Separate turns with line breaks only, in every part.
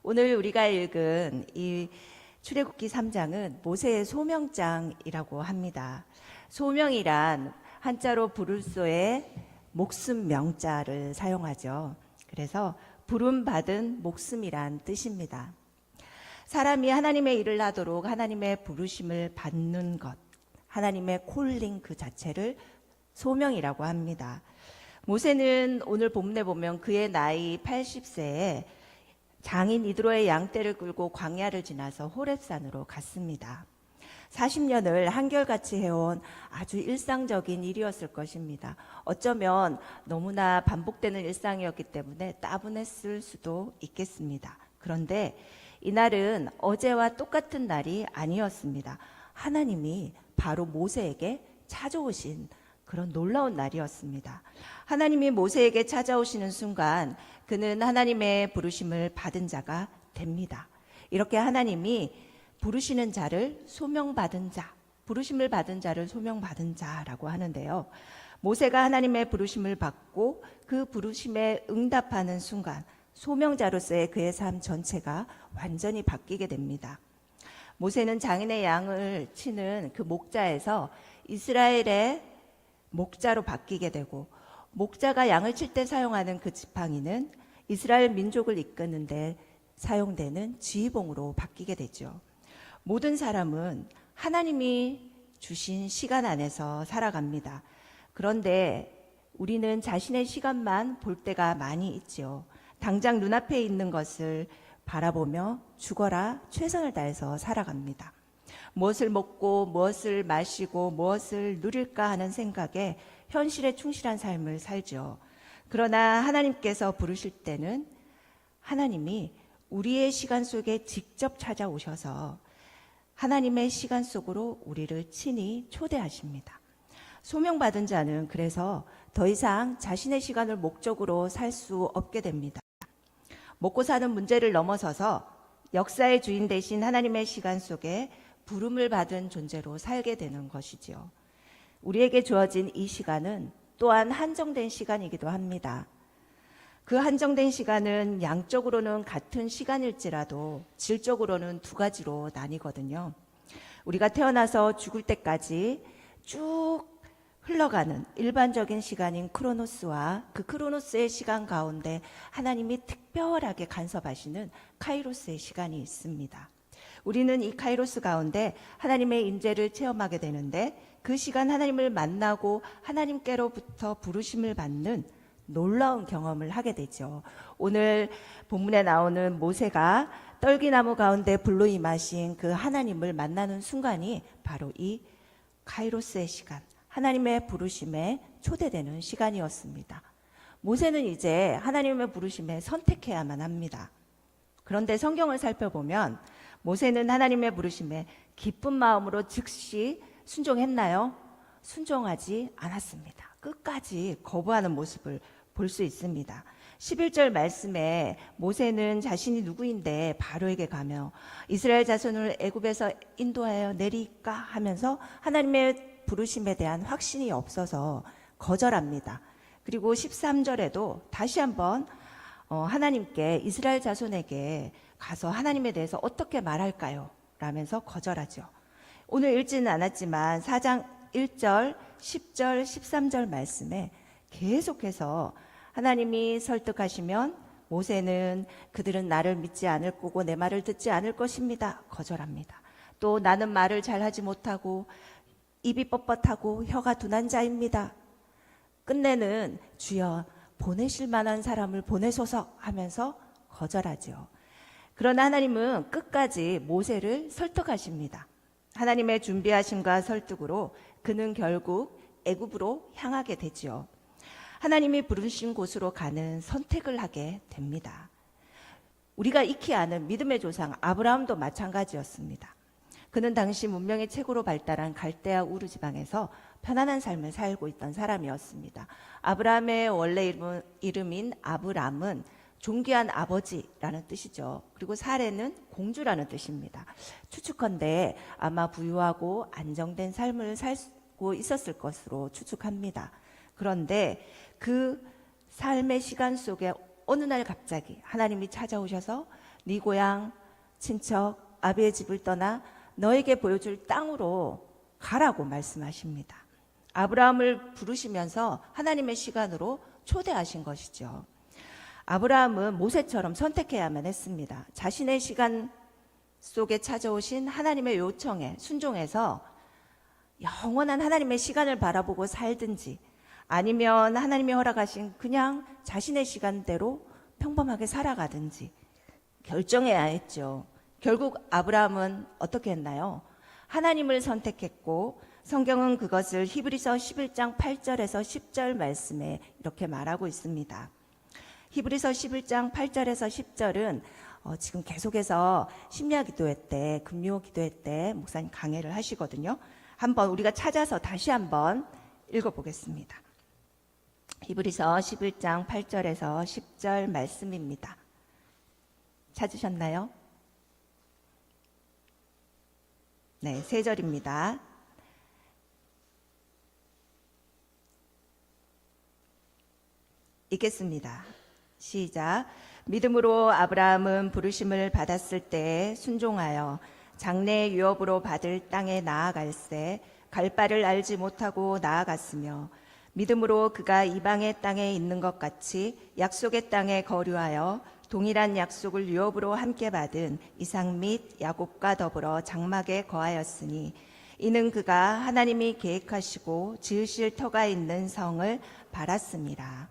오늘 우리가 읽은 이 출애굽기 3장은 모세의 소명장이라고 합니다. 소명이란 한자로 부를소에 목숨 명자를 사용하죠. 그래서 부름받은 목숨이란 뜻입니다. 사람이 하나님의 일을 하도록 하나님의 부르심을 받는 것, 하나님의 콜링 그 자체를 소명이라고 합니다. 모세는 오늘 본문에 보면 그의 나이 80세에 장인 이드로의 양떼를 끌고 광야를 지나서 호렙산으로 갔습니다. 40년을 한결같이 해온 아주 일상적인 일이었을 것입니다. 어쩌면 너무나 반복되는 일상이었기 때문에 따분했을 수도 있겠습니다. 그런데 이날은 어제와 똑같은 날이 아니었습니다. 하나님이 바로 모세에게 찾아오신 그런 놀라운 날이었습니다. 하나님이 모세에게 찾아오시는 순간 그는 하나님의 부르심을 받은 자가 됩니다. 이렇게 하나님이 부르시는 자를 소명받은 자, 부르심을 받은 자를 소명받은 자라고 하는데요. 모세가 하나님의 부르심을 받고 그 부르심에 응답하는 순간 소명자로서의 그의 삶 전체가 완전히 바뀌게 됩니다. 모세는 장인의 양을 치는 그 목자에서 이스라엘의 목자로 바뀌게 되고, 목자가 양을 칠 때 사용하는 그 지팡이는 이스라엘 민족을 이끄는데 사용되는 지휘봉으로 바뀌게 되죠. 모든 사람은 하나님이 주신 시간 안에서 살아갑니다. 그런데 우리는 자신의 시간만 볼 때가 많이 있죠. 당장 눈앞에 있는 것을 바라보며 죽어라 최선을 다해서 살아갑니다. 무엇을 먹고 무엇을 마시고 무엇을 누릴까 하는 생각에 현실에 충실한 삶을 살죠. 그러나 하나님께서 부르실 때는 하나님이 우리의 시간 속에 직접 찾아오셔서 하나님의 시간 속으로 우리를 친히 초대하십니다. 소명받은 자는 그래서 더 이상 자신의 시간을 목적으로 살 수 없게 됩니다. 먹고 사는 문제를 넘어서서 역사의 주인 되신 하나님의 시간 속에 부름을 받은 존재로 살게 되는 것이지요. 우리에게 주어진 이 시간은 또한 한정된 시간이기도 합니다. 그 한정된 시간은 양적으로는 같은 시간일지라도 질적으로는 두 가지로 나뉘거든요. 우리가 태어나서 죽을 때까지 쭉 흘러가는 일반적인 시간인 크로노스와 그 크로노스의 시간 가운데 하나님이 특별하게 간섭하시는 카이로스의 시간이 있습니다. 우리는 이 카이로스 가운데 하나님의 인재를 체험하게 되는데, 그 시간 하나님을 만나고 하나님께로부터 부르심을 받는 놀라운 경험을 하게 되죠. 오늘 본문에 나오는 모세가 떨기나무 가운데 불로 임하신 그 하나님을 만나는 순간이 바로 이 카이로스의 시간, 하나님의 부르심에 초대되는 시간이었습니다. 모세는 이제 하나님의 부르심에 선택해야만 합니다. 그런데 성경을 살펴보면 모세는 하나님의 부르심에 기쁜 마음으로 즉시 순종했나요? 순종하지 않았습니다. 끝까지 거부하는 모습을 볼 수 있습니다. 11절 말씀에 모세는 자신이 누구인데 바로에게 가며 이스라엘 자손을 애굽에서 인도하여 내리까 하면서 하나님의 부르심에 대한 확신이 없어서 거절합니다. 그리고 13절에도 다시 한번 하나님께 이스라엘 자손에게 가서 하나님에 대해서 어떻게 말할까요? 라면서 거절하죠. 오늘 읽지는 않았지만 4장 1절, 10절, 13절 말씀에 계속해서 하나님이 설득하시면 모세는 그들은 나를 믿지 않을 거고 내 말을 듣지 않을 것입니다. 거절합니다. 또 나는 말을 잘하지 못하고 입이 뻣뻣하고 혀가 둔한 자입니다. 끝내는 주여 보내실 만한 사람을 보내소서 하면서 거절하죠. 그러나 하나님은 끝까지 모세를 설득하십니다. 하나님의 준비하심과 설득으로 그는 결국 애굽으로 향하게 되죠. 하나님이 부르신 곳으로 가는 선택을 하게 됩니다. 우리가 익히 아는 믿음의 조상 아브라함도 마찬가지였습니다. 그는 당시 문명의 최고로 발달한 갈대아 우르 지방에서 편안한 삶을 살고 있던 사람이었습니다. 아브라함의 원래 이름인 아브람은 존귀한 아버지라는 뜻이죠. 그리고 사레는 공주라는 뜻입니다. 추측컨대 아마 부유하고 안정된 삶을 살고 있었을 것으로 추측합니다. 그런데 그 삶의 시간 속에 어느 날 갑자기 하나님이 찾아오셔서 네 고향, 친척, 아비의 집을 떠나 너에게 보여줄 땅으로 가라고 말씀하십니다. 아브라함을 부르시면서 하나님의 시간으로 초대하신 것이죠. 아브라함은 모세처럼 선택해야만 했습니다. 자신의 시간 속에 찾아오신 하나님의 요청에 순종해서 영원한 하나님의 시간을 바라보고 살든지 아니면 하나님이 허락하신 그냥 자신의 시간대로 평범하게 살아가든지 결정해야 했죠. 결국 아브라함은 어떻게 했나요? 하나님을 선택했고 성경은 그것을 히브리서 11장 8절에서 10절 말씀에 이렇게 말하고 있습니다. 히브리서 11장 8절에서 10절은 지금 계속해서 심야 기도회 때, 금요 기도회 때 목사님 강해를 하시거든요. 한번 우리가 찾아서 다시 한번 읽어보겠습니다. 히브리서 11장 8절에서 10절 말씀입니다. 찾으셨나요? 네, 3절입니다. 읽겠습니다. 시작. 믿음으로 아브라함은 부르심을 받았을 때 순종하여 장래 유업으로 받을 땅에 나아갈새 갈 바를 알지 못하고 나아갔으며 믿음으로 그가 이방의 땅에 있는 것 같이 약속의 땅에 거류하여 동일한 약속을 유업으로 함께 받은 이삭 및 야곱과 더불어 장막에 거하였으니 이는 그가 하나님이 계획하시고 지으실 터가 있는 성을 바랐습니다.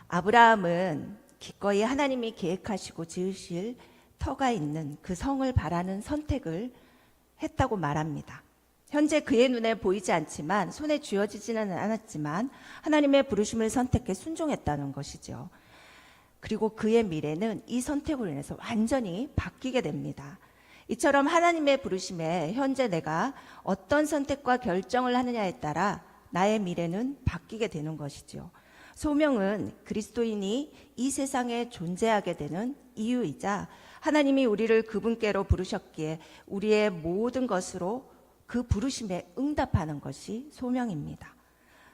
아브라함은 기꺼이 하나님이 계획하시고 지으실 터가 있는 그 성을 바라는 선택을 했다고 말합니다. 현재 그의 눈에 보이지 않지만 손에 쥐어지지는 않았지만 하나님의 부르심을 선택해 순종했다는 것이죠. 그리고 그의 미래는 이 선택으로 인해서 완전히 바뀌게 됩니다. 이처럼 하나님의 부르심에 현재 내가 어떤 선택과 결정을 하느냐에 따라 나의 미래는 바뀌게 되는 것이죠. 소명은 그리스도인이 이 세상에 존재하게 되는 이유이자 하나님이 우리를 그분께로 부르셨기에 우리의 모든 것으로 그 부르심에 응답하는 것이 소명입니다.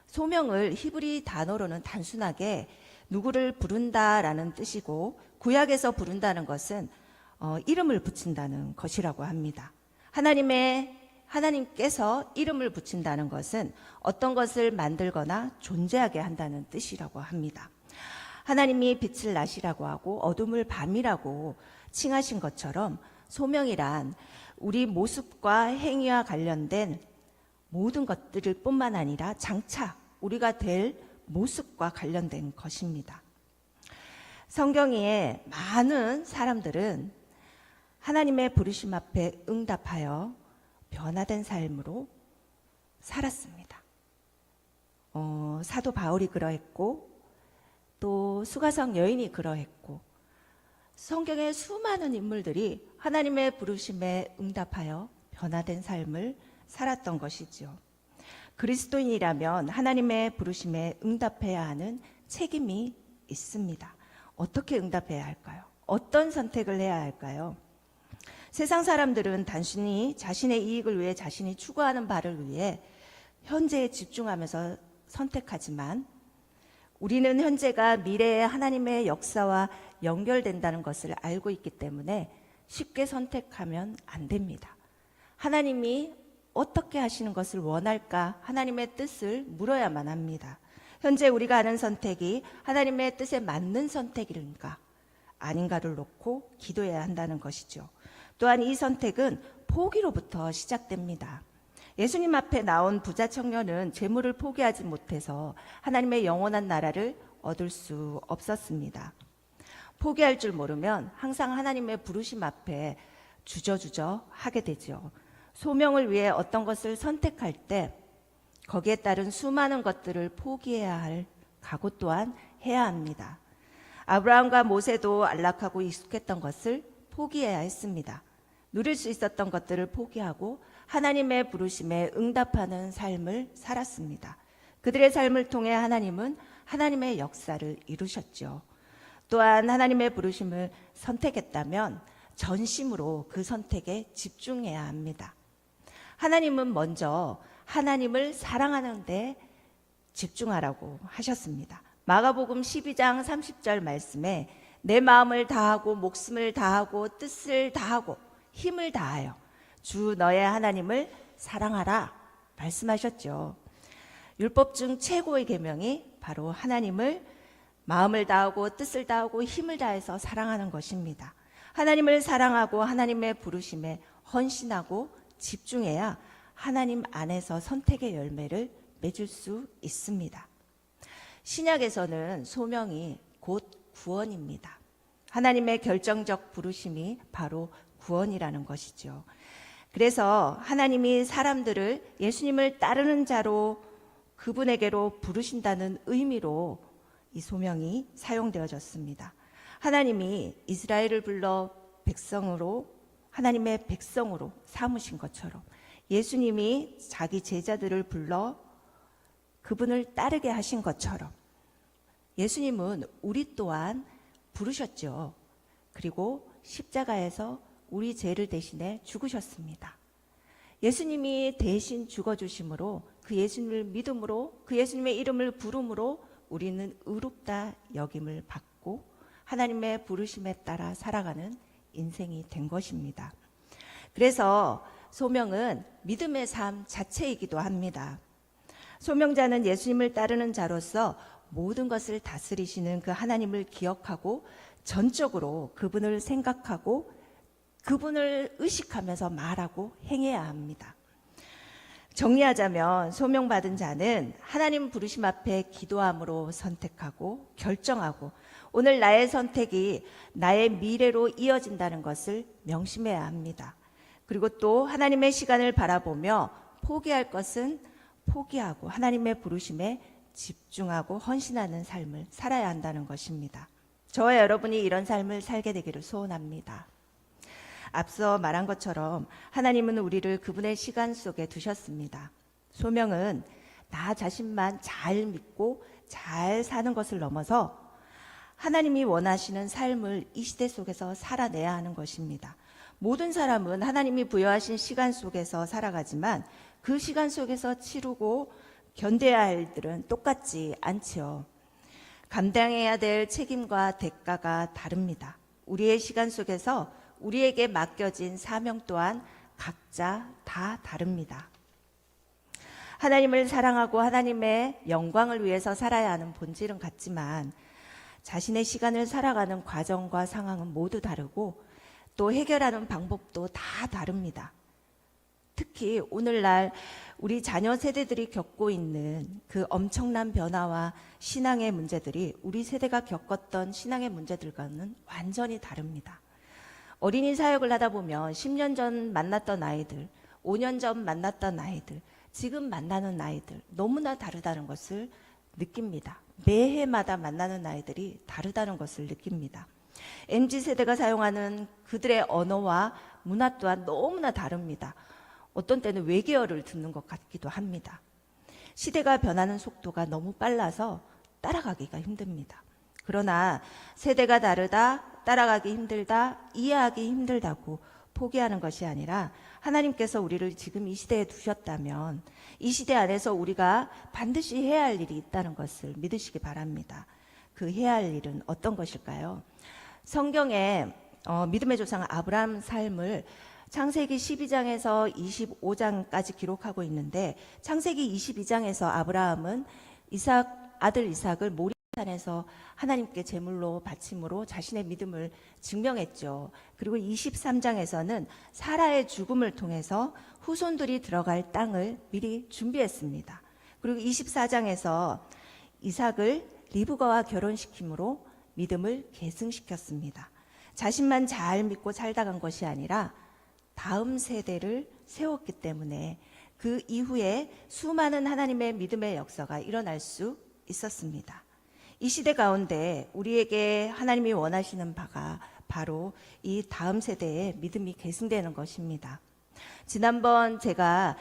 소명을 히브리 단어로는 단순하게 누구를 부른다라는 뜻이고 구약에서 부른다는 것은 이름을 붙인다는 것이라고 합니다. 하나님께서 이름을 붙인다는 것은 어떤 것을 만들거나 존재하게 한다는 뜻이라고 합니다. 하나님이 빛을 낮이라고 하고 어둠을 밤이라고 칭하신 것처럼 소명이란 우리 모습과 행위와 관련된 모든 것들일 뿐만 아니라 장차 우리가 될 모습과 관련된 것입니다. 성경에 많은 사람들은 하나님의 부르심 앞에 응답하여 변화된 삶으로 살았습니다. 사도 바울이 그러했고 또 수가성 여인이 그러했고 성경의 수많은 인물들이 하나님의 부르심에 응답하여 변화된 삶을 살았던 것이죠. 그리스도인이라면 하나님의 부르심에 응답해야 하는 책임이 있습니다. 어떻게 응답해야 할까요? 어떤 선택을 해야 할까요? 세상 사람들은 단순히 자신의 이익을 위해 자신이 추구하는 바를 위해 현재에 집중하면서 선택하지만 우리는 현재가 미래의 하나님의 역사와 연결된다는 것을 알고 있기 때문에 쉽게 선택하면 안 됩니다. 하나님이 어떻게 하시는 것을 원할까? 하나님의 뜻을 물어야만 합니다. 현재 우리가 하는 선택이 하나님의 뜻에 맞는 선택인가 아닌가를 놓고 기도해야 한다는 것이죠. 또한 이 선택은 포기로부터 시작됩니다. 예수님 앞에 나온 부자 청년은 재물을 포기하지 못해서 하나님의 영원한 나라를 얻을 수 없었습니다. 포기할 줄 모르면 항상 하나님의 부르심 앞에 주저주저 하게 되죠. 소명을 위해 어떤 것을 선택할 때 거기에 따른 수많은 것들을 포기해야 할 각오 또한 해야 합니다. 아브라함과 모세도 안락하고 익숙했던 것을 포기해야 했습니다. 누릴 수 있었던 것들을 포기하고 하나님의 부르심에 응답하는 삶을 살았습니다. 그들의 삶을 통해 하나님은 하나님의 역사를 이루셨죠. 또한 하나님의 부르심을 선택했다면 전심으로 그 선택에 집중해야 합니다. 하나님은 먼저 하나님을 사랑하는 데 집중하라고 하셨습니다. 마가복음 12장 30절 말씀에 내 마음을 다하고 목숨을 다하고 뜻을 다하고 힘을 다하여 주 너의 하나님을 사랑하라 말씀하셨죠. 율법 중 최고의 계명이 바로 하나님을 마음을 다하고 뜻을 다하고 힘을 다해서 사랑하는 것입니다. 하나님을 사랑하고 하나님의 부르심에 헌신하고 집중해야 하나님 안에서 선택의 열매를 맺을 수 있습니다. 신약에서는 소명이 곧 구원입니다. 하나님의 결정적 부르심이 바로 구원이라는 것이죠. 그래서 하나님이 사람들을 예수님을 따르는 자로 그분에게로 부르신다는 의미로 이 소명이 사용되어졌습니다. 하나님이 이스라엘을 불러 백성으로 하나님의 백성으로 삼으신 것처럼 예수님이 자기 제자들을 불러 그분을 따르게 하신 것처럼 예수님은 우리 또한 부르셨죠. 그리고 십자가에서 우리 죄를 대신해 죽으셨습니다. 예수님이 대신 죽어주심으로 그 예수님을 믿음으로 그 예수님의 이름을 부름으로 우리는 의롭다 여김을 받고 하나님의 부르심에 따라 살아가는 인생이 된 것입니다. 그래서 소명은 믿음의 삶 자체이기도 합니다. 소명자는 예수님을 따르는 자로서 모든 것을 다스리시는 그 하나님을 기억하고 전적으로 그분을 생각하고 그분을 의식하면서 말하고 행해야 합니다. 정리하자면 소명받은 자는 하나님 부르심 앞에 기도함으로 선택하고 결정하고 오늘 나의 선택이 나의 미래로 이어진다는 것을 명심해야 합니다. 그리고 또 하나님의 시간을 바라보며 포기할 것은 포기하고 하나님의 부르심에 집중하고 헌신하는 삶을 살아야 한다는 것입니다. 저와 여러분이 이런 삶을 살게 되기를 소원합니다. 앞서 말한 것처럼 하나님은 우리를 그분의 시간 속에 두셨습니다. 소명은 나 자신만 잘 믿고 잘 사는 것을 넘어서 하나님이 원하시는 삶을 이 시대 속에서 살아내야 하는 것입니다. 모든 사람은 하나님이 부여하신 시간 속에서 살아가지만 그 시간 속에서 치르고 견뎌야 할 일들은 똑같지 않지요. 감당해야 될 책임과 대가가 다릅니다. 우리의 시간 속에서 우리에게 맡겨진 사명 또한 각자 다 다릅니다. 하나님을 사랑하고 하나님의 영광을 위해서 살아야 하는 본질은 같지만 자신의 시간을 살아가는 과정과 상황은 모두 다르고 또 해결하는 방법도 다 다릅니다. 특히 오늘날 우리 자녀 세대들이 겪고 있는 그 엄청난 변화와 신앙의 문제들이 우리 세대가 겪었던 신앙의 문제들과는 완전히 다릅니다. 어린이 사역을 하다 보면 10년 전 만났던 아이들, 5년 전 만났던 아이들, 지금 만나는 아이들 너무나 다르다는 것을 느낍니다. 매해마다 만나는 아이들이 다르다는 것을 느낍니다. MZ세대가 사용하는 그들의 언어와 문화 또한 너무나 다릅니다. 어떤 때는 외계어를 듣는 것 같기도 합니다. 시대가 변하는 속도가 너무 빨라서 따라가기가 힘듭니다. 그러나 세대가 다르다, 따라가기 힘들다, 이해하기 힘들다고 포기하는 것이 아니라 하나님께서 우리를 지금 이 시대에 두셨다면 이 시대 안에서 우리가 반드시 해야 할 일이 있다는 것을 믿으시기 바랍니다. 그 해야 할 일은 어떤 것일까요? 성경에 믿음의 조상 아브라함 삶을 창세기 12장에서 25장까지 기록하고 있는데 창세기 22장에서 아브라함은 아들 이삭을 모리아산에서 하나님께 제물로 바침으로 자신의 믿음을 증명했죠. 그리고 23장에서는 사라의 죽음을 통해서 후손들이 들어갈 땅을 미리 준비했습니다. 그리고 24장에서 이삭을 리브가와 결혼시킴으로 믿음을 계승시켰습니다. 자신만 잘 믿고 살다간 것이 아니라 다음 세대를 세웠기 때문에 그 이후에 수많은 하나님의 믿음의 역사가 일어날 수 있었습니다. 이 시대 가운데 우리에게 하나님이 원하시는 바가 바로 이 다음 세대의 믿음이 계승되는 것입니다. 지난번 제가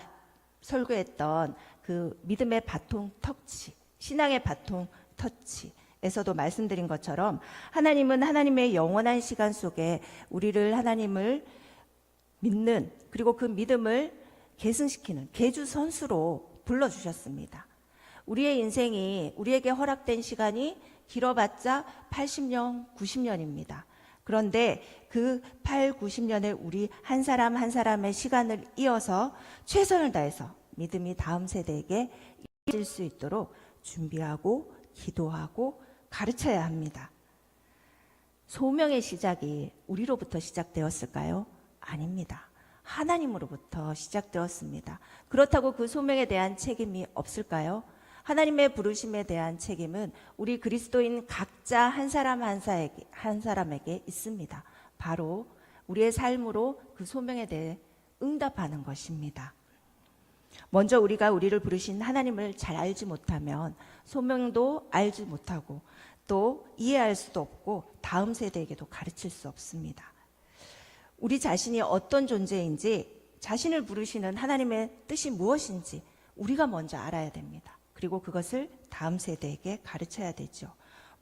설교했던 그 믿음의 바통 터치, 신앙의 바통 터치, 에서도 말씀드린 것처럼 하나님은 하나님의 영원한 시간 속에 우리를 하나님을 믿는, 그리고 그 믿음을 계승시키는 계주 선수로 불러주셨습니다. 우리의 인생이, 우리에게 허락된 시간이 길어봤자 80년, 90년입니다. 그런데 그 8, 90년을 우리 한 사람 한 사람의 시간을 이어서 최선을 다해서 믿음이 다음 세대에게 이어질 수 있도록 준비하고 기도하고 가르쳐야 합니다. 소명의 시작이 우리로부터 시작되었을까요? 아닙니다. 하나님으로부터 시작되었습니다. 그렇다고 그 소명에 대한 책임이 없을까요? 하나님의 부르심에 대한 책임은 우리 그리스도인 각자 한 사람 한 사람에게 있습니다. 바로 우리의 삶으로 그 소명에 대해 응답하는 것입니다. 먼저 우리가 우리를 부르신 하나님을 잘 알지 못하면 소명도 알지 못하고 또 이해할 수도 없고 다음 세대에게도 가르칠 수 없습니다. 우리 자신이 어떤 존재인지, 자신을 부르시는 하나님의 뜻이 무엇인지 우리가 먼저 알아야 됩니다. 그리고 그것을 다음 세대에게 가르쳐야 되죠.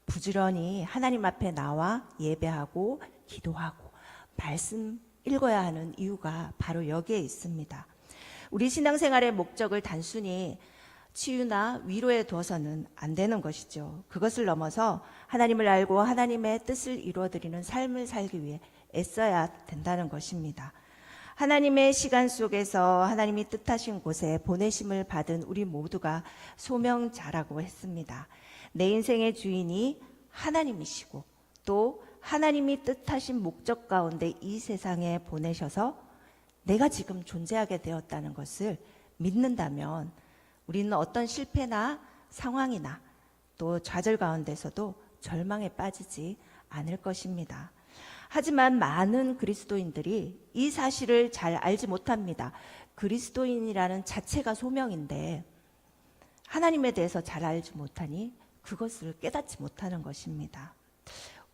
부지런히 하나님 앞에 나와 예배하고 기도하고 말씀 읽어야 하는 이유가 바로 여기에 있습니다. 우리 신앙생활의 목적을 단순히 치유나 위로에 두어서는 안 되는 것이죠. 그것을 넘어서 하나님을 알고 하나님의 뜻을 이루어드리는 삶을 살기 위해 애써야 된다는 것입니다. 하나님의 시간 속에서 하나님이 뜻하신 곳에 보내심을 받은 우리 모두가 소명자라고 했습니다. 내 인생의 주인이 하나님이시고 또 하나님이 뜻하신 목적 가운데 이 세상에 보내셔서 내가 지금 존재하게 되었다는 것을 믿는다면 우리는 어떤 실패나 상황이나 또 좌절 가운데서도 절망에 빠지지 않을 것입니다. 하지만 많은 그리스도인들이 이 사실을 잘 알지 못합니다. 그리스도인이라는 자체가 소명인데 하나님에 대해서 잘 알지 못하니 그것을 깨닫지 못하는 것입니다.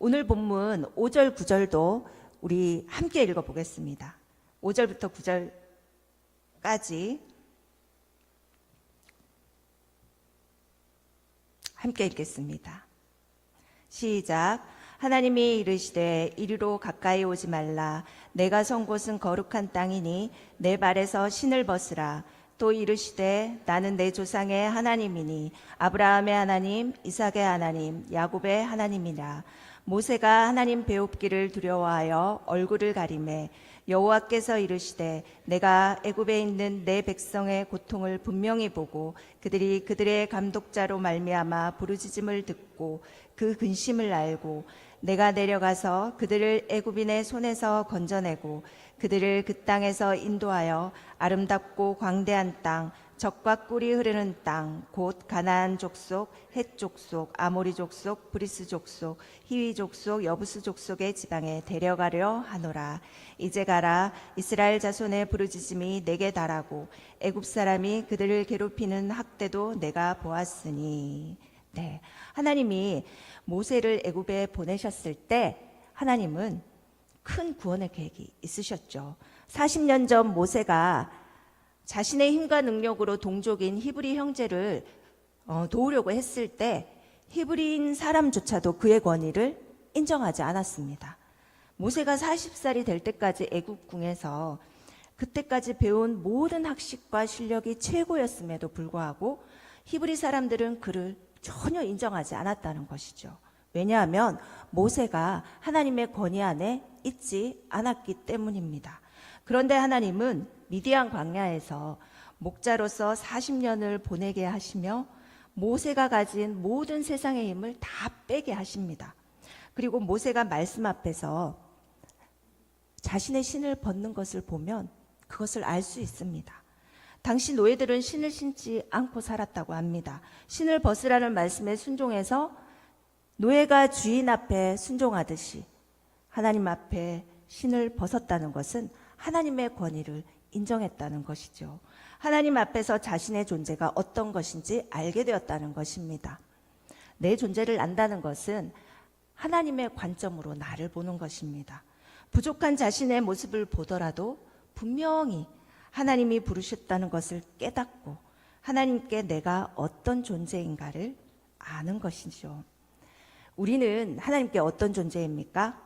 오늘 본문 5절, 9절도 우리 함께 읽어보겠습니다. 5절부터 9절까지 함께 읽겠습니다. 시작. 하나님이 이르시되 이리로 가까이 오지 말라. 내가 선 곳은 거룩한 땅이니 내 발에서 신을 벗으라. 또 이르시되 나는 내 조상의 하나님이니 아브라함의 하나님, 이삭의 하나님, 야곱의 하나님이라. 모세가 하나님 배웁기를 두려워하여 얼굴을 가리매 여호와께서 이르시되 내가 애굽에 있는 내 백성의 고통을 분명히 보고 그들이 그들의 감독자로 말미암아 부르짖음을 듣고 그 근심을 알고 내가 내려가서 그들을 애굽인의 손에서 건져내고 그들을 그 땅에서 인도하여 아름답고 광대한 땅, 젖과 꿀이 흐르는 땅, 곧 가나안 족속, 헷 족속, 아모리 족속, 브리스 족속, 히위 족속, 여부스 족속의 지방에 데려가려 하노라. 이제 가라. 이스라엘 자손의 부르짖음이 내게 달하고 애굽 사람이 그들을 괴롭히는 학대도 내가 보았으니. 네, 하나님이 모세를 애굽에 보내셨을 때 하나님은 큰 구원의 계획이 있으셨죠. 40년 전 모세가 자신의 힘과 능력으로 동족인 히브리 형제를 도우려고 했을 때 히브리인 사람조차도 그의 권위를 인정하지 않았습니다. 모세가 40살이 될 때까지 애국궁에서 그때까지 배운 모든 학식과 실력이 최고였음에도 불구하고 히브리 사람들은 그를 전혀 인정하지 않았다는 것이죠. 왜냐하면 모세가 하나님의 권위 안에 있지 않았기 때문입니다. 그런데 하나님은 미디안 광야에서 목자로서 40년을 보내게 하시며 모세가 가진 모든 세상의 힘을 다 빼게 하십니다. 그리고 모세가 말씀 앞에서 자신의 신을 벗는 것을 보면 그것을 알 수 있습니다. 당시 노예들은 신을 신지 않고 살았다고 합니다. 신을 벗으라는 말씀에 순종해서 노예가 주인 앞에 순종하듯이 하나님 앞에 신을 벗었다는 것은 하나님의 권위를 인정했다는 것이죠. 하나님 앞에서 자신의 존재가 어떤 것인지 알게 되었다는 것입니다. 내 존재를 안다는 것은 하나님의 관점으로 나를 보는 것입니다. 부족한 자신의 모습을 보더라도 분명히 하나님이 부르셨다는 것을 깨닫고 하나님께 내가 어떤 존재인가를 아는 것이죠. 우리는 하나님께 어떤 존재입니까?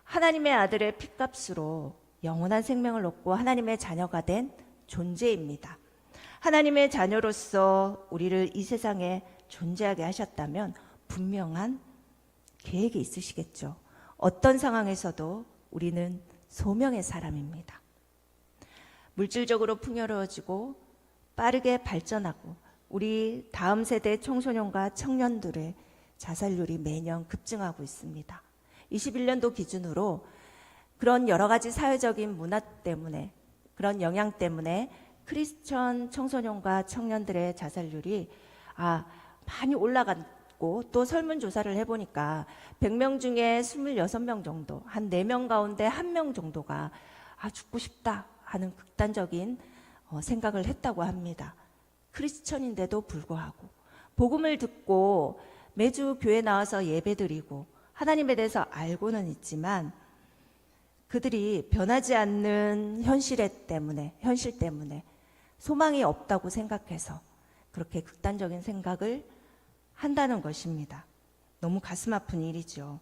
하나님의 아들의 핏값으로 영원한 생명을 얻고 하나님의 자녀가 된 존재입니다. 하나님의 자녀로서 우리를 이 세상에 존재하게 하셨다면 분명한 계획이 있으시겠죠. 어떤 상황에서도 우리는 소명의 사람입니다. 물질적으로 풍요로워지고 빠르게 발전하고 우리 다음 세대 청소년과 청년들의 자살률이 매년 급증하고 있습니다. 21년도 기준으로 그런 여러 가지 사회적인 문화 때문에, 그런 영향 때문에 크리스천 청소년과 청년들의 자살률이 많이 올라갔고, 또 설문조사를 해보니까 100명 중에 26명 정도, 한 4명 가운데 1명 정도가 죽고 싶다 하는 극단적인 생각을 했다고 합니다. 크리스천인데도 불구하고 복음을 듣고 매주 교회 나와서 예배드리고 하나님에 대해서 알고는 있지만 그들이 변하지 않는 현실 때문에 소망이 없다고 생각해서 그렇게 극단적인 생각을 한다는 것입니다. 너무 가슴 아픈 일이죠.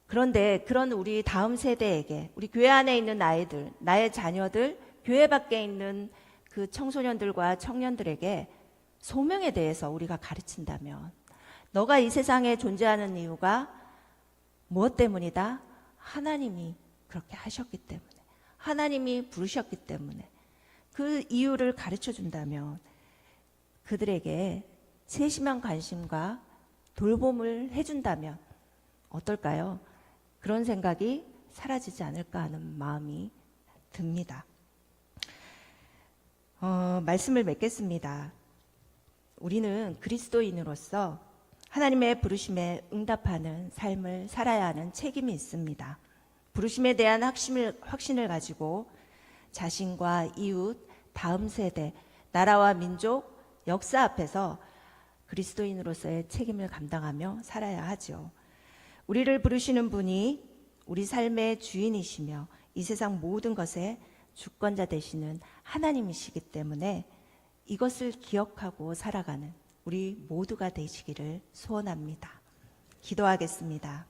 그런데 그런 우리 다음 세대에게, 우리 교회 안에 있는 아이들, 나의 자녀들, 교회 밖에 있는 그 청소년들과 청년들에게 소명에 대해서 우리가 가르친다면, 너가 이 세상에 존재하는 이유가 무엇 때문이다? 하나님이 그렇게 하셨기 때문에, 하나님이 부르셨기 때문에 그 이유를 가르쳐 준다면 그들에게 세심한 관심과 돌봄을 해준다면 어떨까요? 그런 생각이 사라지지 않을까 하는 마음이 듭니다. 말씀을 맺겠습니다. 우리는 그리스도인으로서 하나님의 부르심에 응답하는 삶을 살아야 하는 책임이 있습니다. 부르심에 대한 확신을 가지고 자신과 이웃, 다음 세대, 나라와 민족, 역사 앞에서 그리스도인으로서의 책임을 감당하며 살아야 하죠. 우리를 부르시는 분이 우리 삶의 주인이시며 이 세상 모든 것의 주권자 되시는 하나님이시기 때문에 이것을 기억하고 살아가는 우리 모두가 되시기를 소원합니다. 기도하겠습니다.